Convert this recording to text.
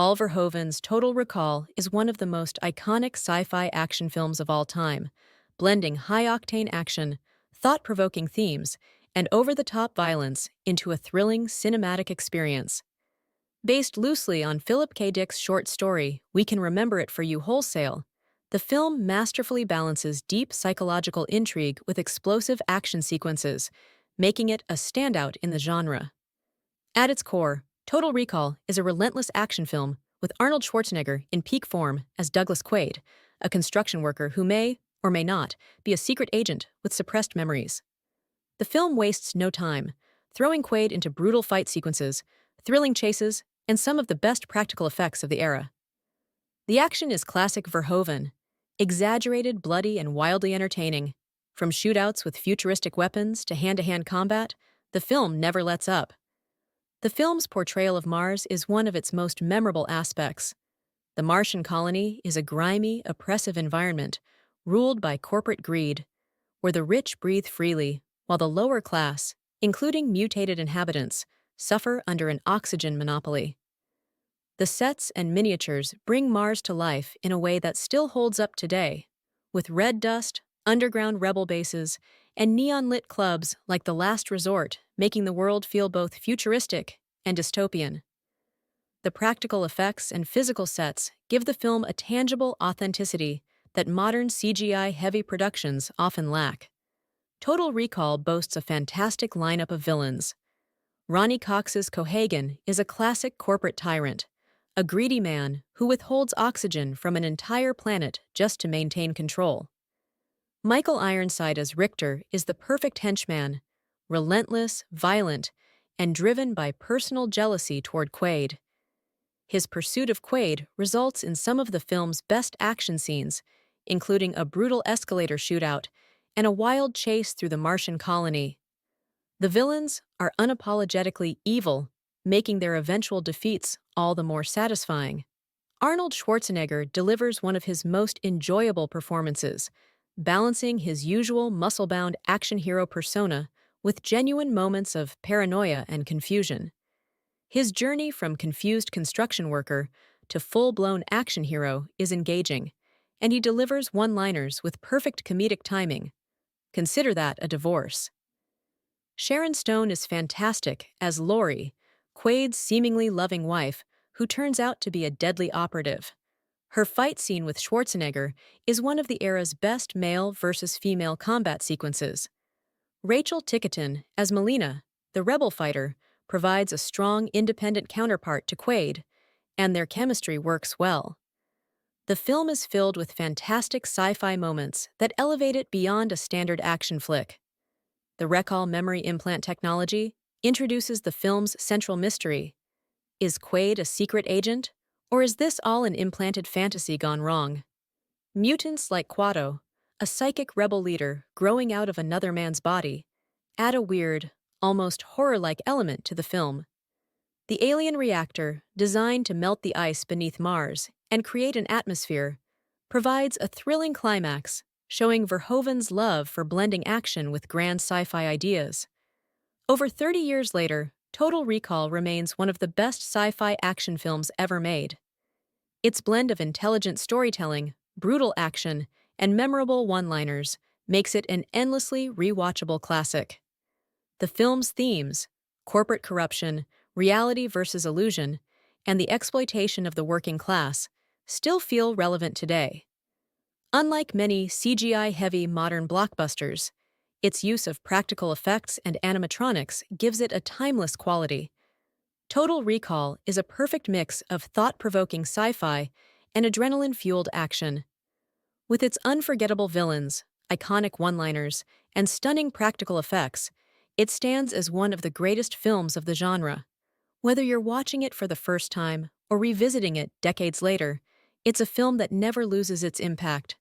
Paul Verhoeven's Total Recall is one of the most iconic sci-fi action films of all time, blending high-octane action, thought-provoking themes, and over-the-top violence into a thrilling cinematic experience. Based loosely on Philip K. Dick's short story, We Can Remember It for You Wholesale, the film masterfully balances deep psychological intrigue with explosive action sequences, making it a standout in the genre. At its core, Total Recall is a relentless action film with Arnold Schwarzenegger in peak form as Douglas Quaid, a construction worker who may, or may not, be a secret agent with suppressed memories. The film wastes no time, throwing Quaid into brutal fight sequences, thrilling chases, and some of the best practical effects of the era. The action is classic Verhoeven, exaggerated, bloody, and wildly entertaining. From shootouts with futuristic weapons to hand-to-hand combat, the film never lets up. The film's portrayal of Mars is one of its most memorable aspects. The Martian colony is a grimy, oppressive environment, ruled by corporate greed, where the rich breathe freely, while the lower class, including mutated inhabitants, suffer under an oxygen monopoly. The sets and miniatures bring Mars to life in a way that still holds up today, with red dust, underground rebel bases, and neon-lit clubs like The Last Resort making the world feel both futuristic and dystopian. The practical effects and physical sets give the film a tangible authenticity that modern CGI-heavy productions often lack. Total Recall boasts a fantastic lineup of villains. Ronny Cox's Cohagen is a classic corporate tyrant, a greedy man who withholds oxygen from an entire planet just to maintain control. Michael Ironside as Richter is the perfect henchman, relentless, violent, and driven by personal jealousy toward Quaid. His pursuit of Quaid results in some of the film's best action scenes, including a brutal escalator shootout and a wild chase through the Martian colony. The villains are unapologetically evil, making their eventual defeats all the more satisfying. Arnold Schwarzenegger delivers one of his most enjoyable performances, balancing his usual muscle-bound action hero persona with genuine moments of paranoia and confusion. His journey from confused construction worker to full-blown action hero is engaging, and he delivers one-liners with perfect comedic timing. Consider that a divorce. Sharon Stone is fantastic as Lori, Quaid's seemingly loving wife, who turns out to be a deadly operative. Her fight scene with Schwarzenegger is one of the era's best male versus female combat sequences. Rachel Ticotin, as Melina, the rebel fighter, provides a strong, independent counterpart to Quaid, and their chemistry works well. The film is filled with fantastic sci-fi moments that elevate it beyond a standard action flick. The Rekall memory implant technology introduces the film's central mystery. Is Quaid a secret agent, or is this all an implanted fantasy gone wrong? Mutants like Quado, a psychic rebel leader growing out of another man's body, add a weird, almost horror-like element to the film. The alien reactor, designed to melt the ice beneath Mars and create an atmosphere, provides a thrilling climax, showing Verhoeven's love for blending action with grand sci-fi ideas. Over 30 years later, Total Recall remains one of the best sci-fi action films ever made. Its blend of intelligent storytelling, brutal action, and memorable one-liners makes it an endlessly rewatchable classic. The film's themes, corporate corruption, reality versus illusion, and the exploitation of the working class, still feel relevant today. Unlike many CGI-heavy modern blockbusters, its use of practical effects and animatronics gives it a timeless quality. Total Recall is a perfect mix of thought-provoking sci-fi and adrenaline-fueled action. With its unforgettable villains, iconic one-liners, and stunning practical effects, it stands as one of the greatest films of the genre. Whether you're watching it for the first time or revisiting it decades later, it's a film that never loses its impact.